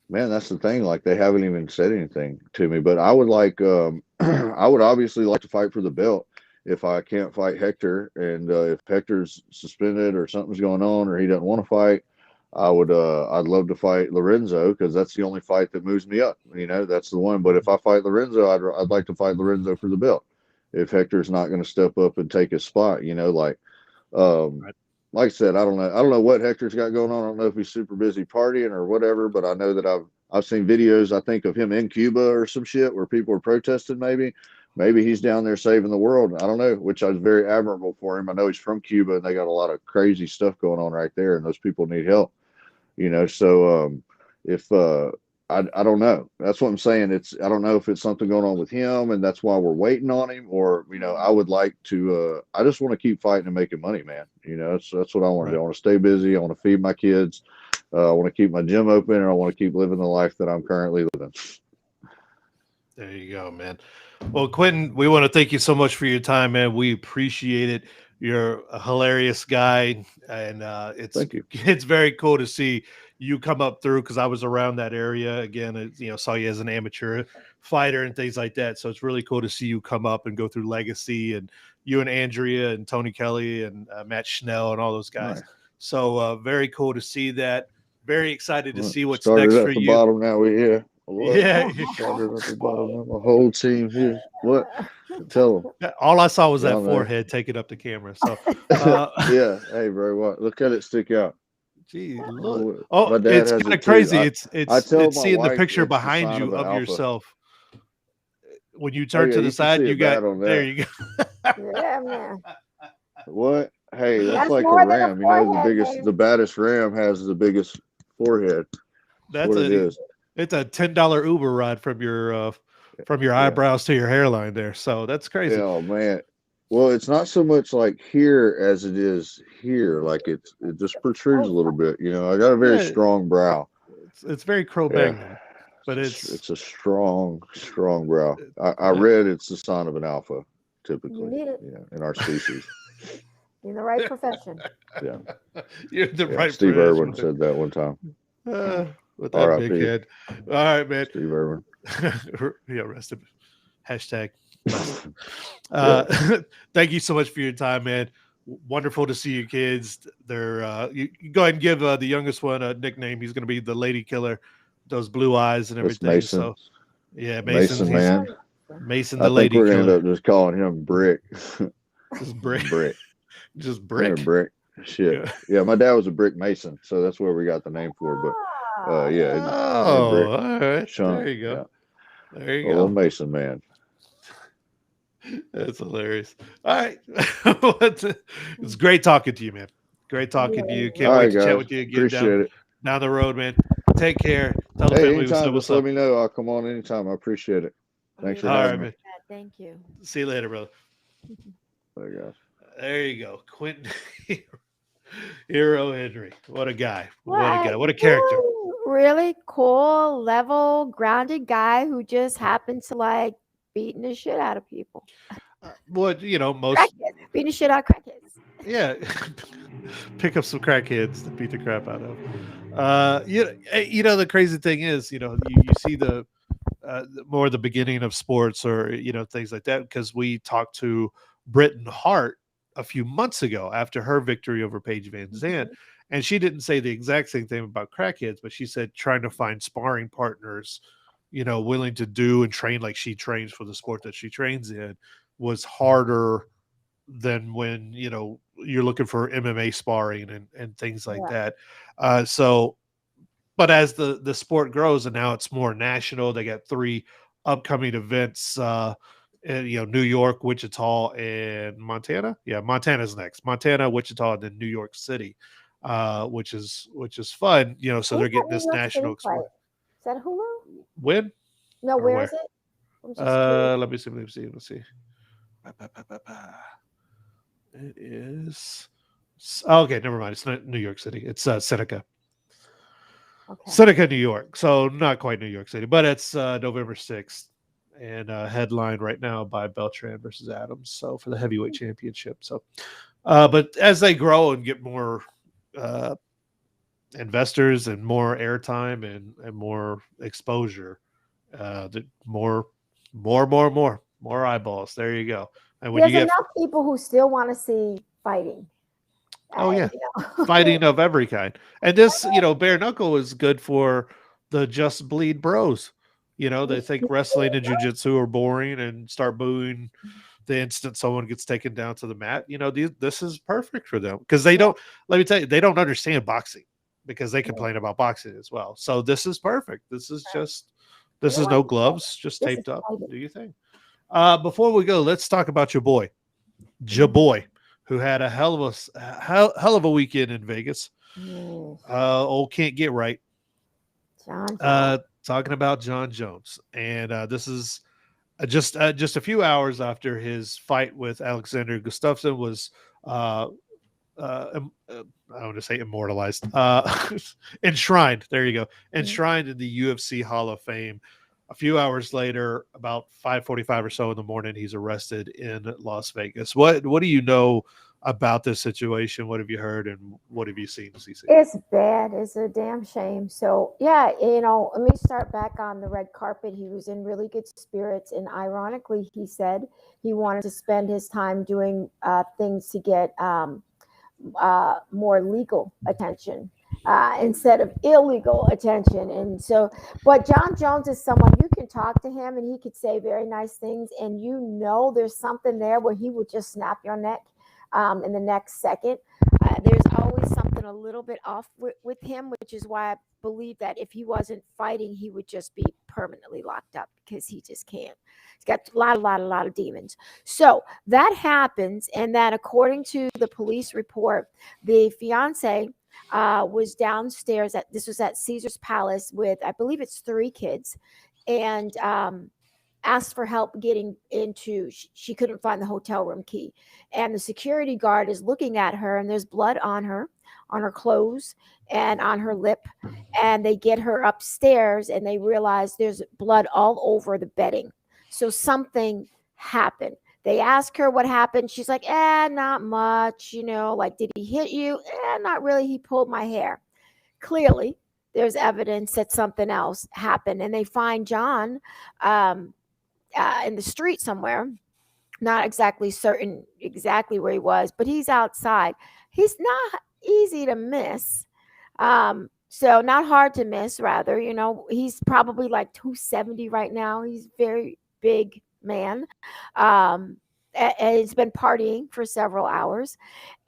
Man, that's the thing. Like they haven't even said anything to me. But I would like, I would obviously like to fight for the belt if I can't fight Hector, and if Hector's suspended or something's going on or he doesn't want to fight, I'd love to fight Lorenzo because that's the only fight that moves me up. You know, that's the one. But if I fight Lorenzo, I'd like to fight Lorenzo for the belt. If Hector's not going to step up and take his spot, you know, um, Right. like I said, I don't know. I don't know what Hector's got going on. I don't know if he's super busy partying or whatever, but I know that I've seen videos, I think, of him in Cuba or some shit where people are protesting maybe. Maybe he's down there saving the world. I don't know, which I was very admirable for him. I know he's from Cuba and they got a lot of crazy stuff going on right there, and those people need help, you know. So if I don't know. That's what I'm saying. I don't know if it's something going on with him and that's why we're waiting on him, or you know, I would like to I just want to keep fighting and making money, man. You know, that's what I want to do. Right. I want to stay busy, I want to feed my kids, I want to keep my gym open, and I want to keep living the life that I'm currently living. There you go, man. Well, Quentin, we want to thank you so much for your time, man. We appreciate it. You're a hilarious guy, and Thank you. it's very cool to see you come up through because I was around that area again. You know, saw you as an amateur fighter and things like that. So it's really cool to see you come up and go through Legacy, and you and Andrea and Tony Kelly and Matt Schnell and all those guys. Nice. So very cool to see that. Very excited to Well, see what's started next for at the you. bottom, now we're here. What? Yeah. Started at the bottom, now my whole team here. What? Tell them. All I saw was that Y'all know. forehead taking up the camera. So, Yeah. Hey, bro, what? Look at it stick out. gee, look. Oh, Oh, my dad it's has kind of it too. crazy. I tell It's my seeing the wife picture it's the behind sign of you an of alpha. yourself. When you Oh turn yeah, to the you can side, see you it got bad on there. that. You go. Yeah, man. What? Hey, that's That's like a more than a ram. You know, forehead, the baby. baddest ram has the biggest forehead. That's That's what it a is. it's a $10 Uber ride from your Yeah. eyebrows to your hairline there. So that's crazy. Oh man. Well, it's not so much like here as it is here. Like it just protrudes a Oh, little bit. You know, I got a very Yeah, strong brow. it's very Yeah. Cro-Magnon, but it's It's a strong, strong brow. I uh, read it's the sign of an alpha, you typically, need it in our species. in the right profession. Yeah. you're the Yeah. right Steve Irwin person said that one time. with that big R.I.P. head. All right, man. Steve Irwin. Yeah, rest of hashtag rest. Yeah. Thank you so much for your time, man. Wonderful to see your kids. They're you go ahead and give the youngest one a nickname. He's going to be the lady killer, those blue eyes and That's everything. Mason. So yeah, Mason. Mason, He's man. Mason, I the think lady we're gonna end killer. up just calling him Brick. Just brick, Brick. just Come here, brick. Brick. Shit. Yeah. Yeah, my dad was a brick mason, so that's where we got the name for. But Ah, yeah, hey Oh, Brick, all right. Chunk. There you go. Yeah, There a you little go. Mason man. That's hilarious. All right. It's great talking to you, man. Great talking to you. really, All Can't wait right, to chat guys. with you again Appreciate it. down the road, man. Take care. Tell the Hey, family we said anytime, what's just let up. me know. I'll come on anytime. I appreciate it. Thanks really for All right, having me. man. thank you. See you later, brother. Bye, guys. There you go. Quentin Hero Henry. What a guy. What a What? guy. What a character. Really cool, level, grounded guy who just happened to like beating the shit out of people. What, most, Crackheads, beating the shit out of crackheads. yeah, pick up some crackheads to beat the crap out of. The crazy thing is, you see more the beginning of sports or things like that because we talked to Britton Hart a few months ago after her victory over Paige Van Zandt, Mhm. and she didn't say the exact same thing about crackheads, but she said trying to find sparring partners, willing to do and train like she trains for the sport that she trains in was harder than when you're looking for MMA sparring and things like Yeah. that. So but as the sport grows and now it's more national, they got three upcoming events. New York, Wichita, and Montana. Yeah, Montana's next. Montana, Wichita, and then New York City, which is fun. So Where's they're that getting New this York City national fight? exposure. Is that Hulu? When No, or where is where? it? I'm just curious. Let me see. Let me see. Let's see. Ba, ba, ba, ba, ba. It is. Okay, never mind. It's not New York City. It's Seneca. Okay. Seneca, New York. So not quite New York City, but it's November 6th and headlined right now by Beltran versus Adams. So for the heavyweight championship. So, but as they grow and get more uh, investors and more airtime and more exposure, the more eyeballs. There you go. And when you There's get, enough people who still want to see fighting. oh yeah, You know. fighting of every kind. And this, bare knuckle is good for the just bleed bros. They think wrestling and jujitsu are boring and start booing the instant someone gets taken down to the mat. This is perfect for them because they don't, let me tell you, they don't understand boxing because they complain about boxing as well. So this is perfect. You This know is what? no gloves, just This is taped up. fighting. Do your thing. Before we go, let's talk about your boy, Mhm. Jaboy, who had a hell of a weekend in Vegas. Mm, Can't get right. John Jones. Talking about John Jones, and this is just a few hours after his fight with Alexander Gustafsson was uh, I want to say immortalized, enshrined. There you go, Mhm. enshrined in the UFC Hall of Fame. A few hours later, about 5:45 or so in the morning, he's arrested in Las Vegas. What do you know about this situation? What have you heard, and what have you seen, CC? It's bad. It's a damn shame. So, yeah, let me start back on the red carpet. He was in really good spirits. And ironically, he said he wanted to spend his time doing things to get more legal attention instead of illegal attention. And so, but John Jones is someone you can talk to him and he could say very nice things. And there's something there where he will just snap your neck in the next second. There's always something a little bit off with him, which is why I believe that if he wasn't fighting, he would just be permanently locked up because he just can't. He's got a lot of demons. So that happens, and then according to the police report, the fiance was downstairs this was at Caesar's Palace with, I believe it's 3 kids, and asked for help getting into, she couldn't find the hotel room key, and the security guard is looking at her, and there's blood on her clothes and on her lip, and they get her upstairs and they realize there's blood all over the bedding. So something happened. They ask her what happened. She's like, not much, like, did he hit you? Not really. He pulled my hair. Clearly, there's evidence that something else happened. And they find John in the street somewhere, not exactly certain exactly where he was, but he's outside. He's not easy to miss. So not hard to miss, rather. He's probably like 270 right now. He's very big man. And he's been partying for several hours.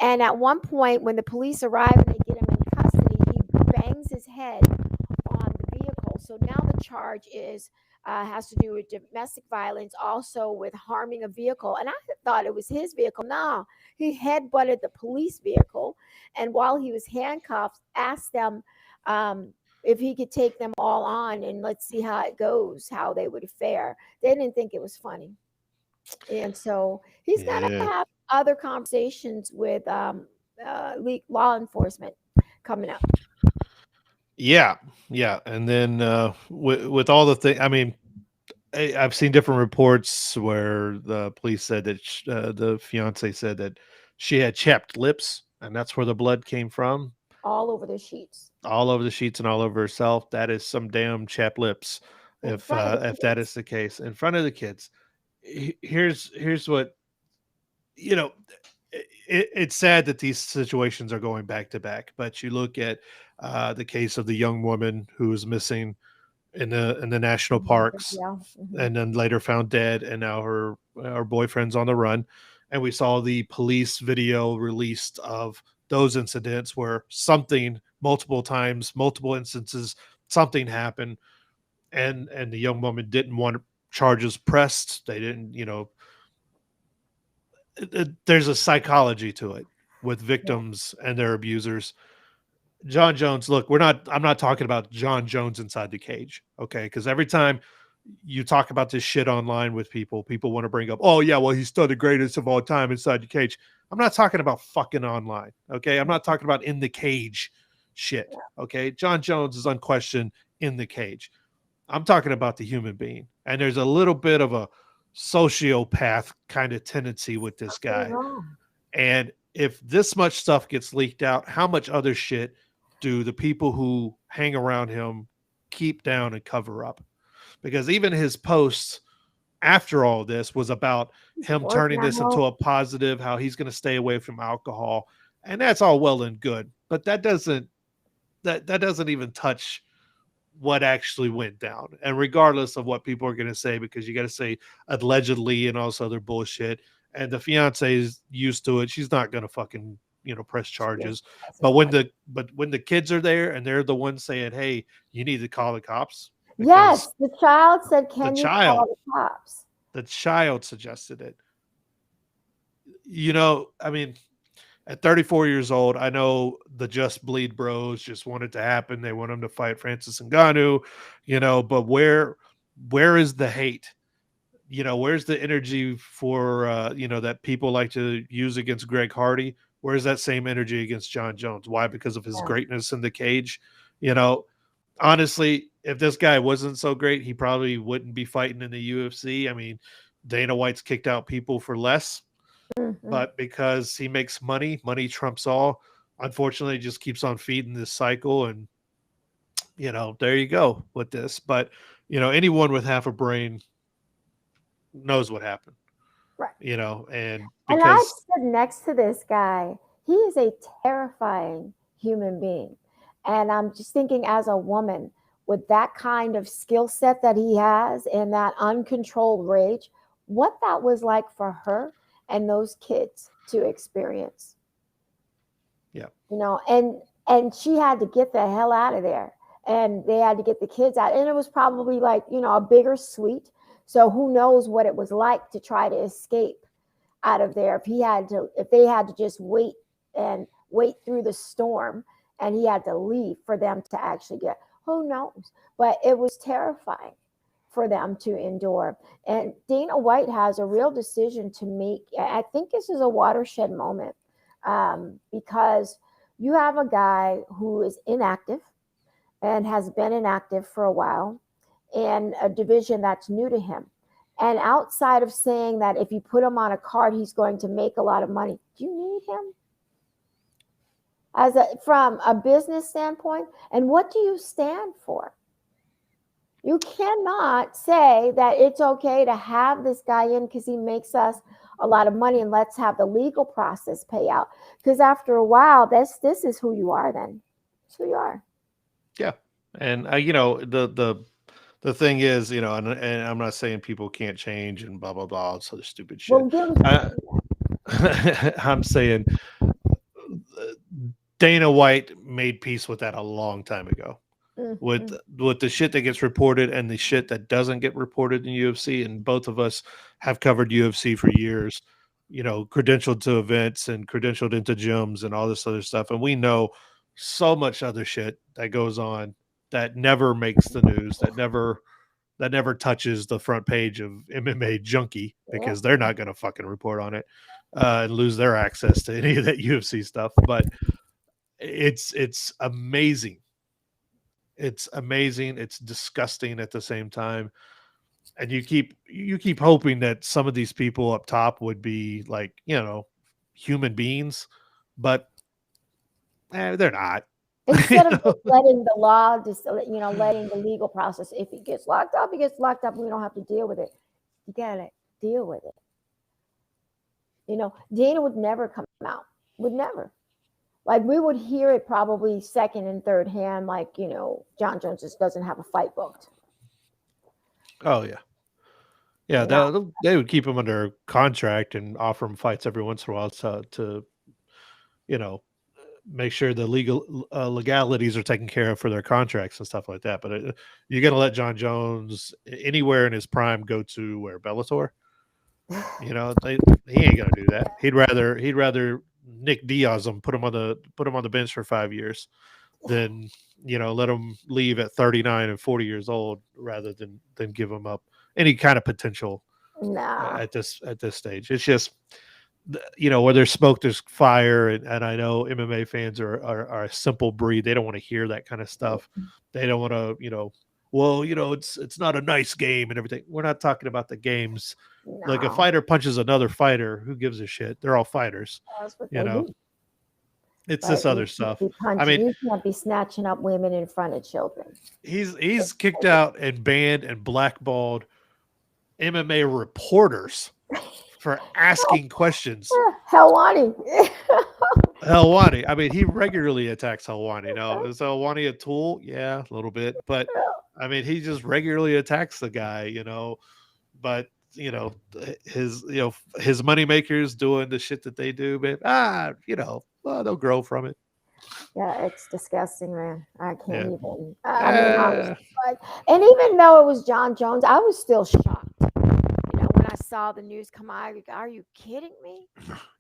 And at one point, when the police arrive and they get him in custody, he bangs his head on the vehicle. So now the charge has to do with domestic violence, also with harming a vehicle. And I thought it was his vehicle. No, he headbutted the police vehicle, and while he was handcuffed, asked them if he could take them all on and let's see how it goes, how they would fare. They didn't think it was funny, and so he's got to Yeah. have other conversations with law enforcement coming up. Yeah, yeah, and then with all the thing, I mean, I've seen different reports where the police said that the fiance said that she had chapped lips, and that's where the blood came from, All over the sheets all over the sheets and all over herself. That is some damn chapped lips, in front of the if that is kids. the case, in front of the kids. Here's what you know. It's sad that these situations are going back to back, but you look at the case of the young woman who was missing in the national parks Yeah. Mhm. and then later found dead, and now her boyfriend's on the run. And we saw the police video released of those incidents where something multiple times, multiple instances, something happened, and the young woman didn't want charges pressed. They didn't, there's a psychology to it with Yeah. victims and their abusers. John Jones, look, I'm not talking about John Jones inside the cage, okay? Because every time you talk about this shit online with people, people want to bring up, oh yeah, well, he's still the greatest of all time inside the cage. I'm not talking about fucking online, okay? I'm not talking about in the cage shit, okay? John Jones is unquestioned in the cage. I'm talking about the human being. And there's a little bit of a sociopath kind of tendency with this Something guy. wrong. And if this much stuff gets leaked out, how much other shit do the people who hang around him keep down and cover up? Because even his posts after all this was about him Working turning this out. into a positive, how he's going to stay away from alcohol. And that's all well and good. But that doesn't even touch what actually went down. And regardless of what people are going to say, because you got to say allegedly and all this other bullshit. And the fiance is used to it. She's not going to fucking, press charges. But when the kids are there and they're the ones saying, hey, you need to call the cops. Yes, the child said, "Can you call the cops?" The child suggested it. I mean, at 34 years old, I know the Just Bleed Bros just want it to happen. They want him to fight Francis Ngannou, but where is the hate? Where's the energy for, that people like to use against Greg Hardy? Where's that same energy against John Jones? Why? Because of his greatness in the cage. Honestly, if this guy wasn't so great, he probably wouldn't be fighting in the UFC. I mean, Dana White's kicked out people for less, but because he makes money trumps all. Unfortunately, it just keeps on feeding this cycle. And, there you go with this. But, anyone with half a brain knows what happened. Right. And And I because stood next to this guy. He is a terrifying human being. And I'm just thinking, as a woman, with that kind of skill set that he has and that uncontrolled rage, what that was like for her and those kids to experience. Yeah. And she had to get the hell out of there. And they had to get the kids out. And it was probably like, a bigger suite. So who knows what it was like to try to escape out of there if they had to just wait through the storm and he had to leave for them to actually get, who knows? But it was terrifying for them to endure. And Dana White has a real decision to make. I think this is a watershed moment because you have a guy who is inactive and has been inactive for a while in a division that's new to him. And outside of saying that if you put him on a card, he's going to make a lot of money, do you need him? From a business standpoint, and what do you stand for? You cannot say that it's okay to have this guy in because he makes us a lot of money and let's have the legal process pay out. Because after a while, this is who you are then. It's who you are. Yeah. And, the thing is, and I'm not saying people can't change and blah, blah, blah, all this other stupid shit. Well, I'm saying Dana White made peace with that a long time ago. With the shit that gets reported and the shit that doesn't get reported in UFC. And both of us have covered UFC for years, credentialed to events and credentialed into gyms and all this other stuff. And we know so much other shit that goes on that never makes the news, that never touches the front page of MMA Junkie because they're not going to fucking report on it. and lose their access to any of that UFC stuff. But it's amazing. It's amazing. It's disgusting at the same time. And you keep hoping that some of these people up top would be like, human beings, but they're not. Instead of just letting the law, letting the legal process, if he gets locked up, he gets locked up. We don't have to deal with it. You gotta deal with it. Dana would never come out. Would never. Like, we would hear it probably second and third hand. Like, John Jones just doesn't have a fight booked. Oh yeah. Yeah, they would keep him under contract and offer him fights every once in a while to make sure the legalities are taken care of for their contracts and stuff like that. But you're going to let John Jones anywhere in his prime go to where Bellator? He ain't going to do that. He'd rather Nick Diaz him, put him on the bench for 5 years, than let him leave at 39 and 40 years old rather than give him up any kind of potential at this stage. It's just, where there's smoke, there's fire. And I know MMA fans are a simple breed. They don't want to hear that kind of stuff. They don't want to, it's not a nice game and everything. We're not talking about the games. No. Like, a fighter punches another fighter, who gives a shit? They're all fighters. That's what they do. It's this other stuff. I mean, you can't be snatching up women in front of children. He's kicked out and banned and blackballed MMA reporters for asking questions. Helwani. Helwani. I mean, he regularly attacks Helwani. Is Helwani a tool? Yeah, a little bit. But I mean, he just regularly attacks the guy, But his money makers doing the shit that they do, but they'll grow from it. Yeah, it's disgusting, man. I can't even. And even though it was John Jones, I was still shocked. When I saw the news come out, are you kidding me?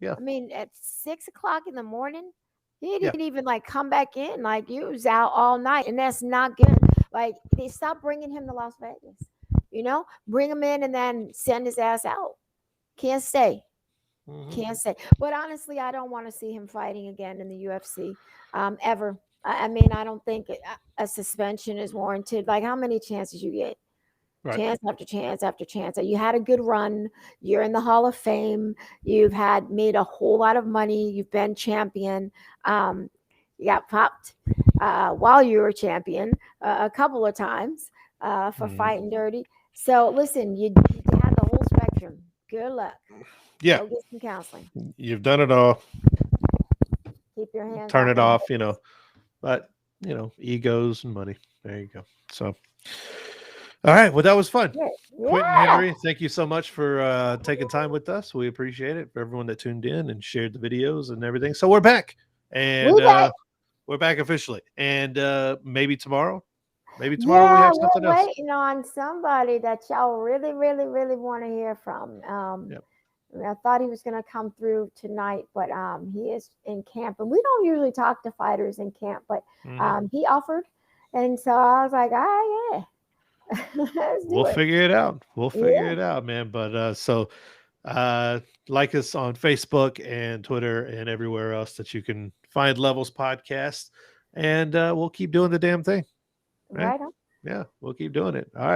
Yeah. I mean, at 6 o'clock in the morning, he didn't even come back in. Like, he was out all night, and that's not good. Like, they stopped bringing him to Las Vegas. Bring him in and then send his ass out. Can't stay. Can't stay. But honestly, I don't want to see him fighting again in the UFC ever. I mean, I don't think a suspension is warranted. Like, how many chances you get? Right. Chance after chance after chance. You had a good run. You're in the Hall of Fame. You've made a whole lot of money. You've been champion. You got popped while you were champion a couple of times for fighting dirty. So listen, you had the whole spectrum. Good luck. Yeah. Go get some counseling. You've done it all. Keep your hands. Turn it off, But egos and money. There you go. So, all right. Well, that was fun. Yeah. Quentin Henry, thank you so much for taking time with us. We appreciate it. For everyone that tuned in and shared the videos and everything. So we're back, and we're back officially. And maybe tomorrow. Maybe tomorrow we have something else. We're waiting on somebody that y'all really, really, really want to hear from. I thought he was going to come through tonight, but he is in camp. And we don't usually talk to fighters in camp, but he offered. And so I was like, we'll figure it out. We'll figure it out, man. But like us on Facebook and Twitter and everywhere else that you can find Levels Podcast. And we'll keep doing the damn thing. Right on. Yeah, we'll keep doing it. All right.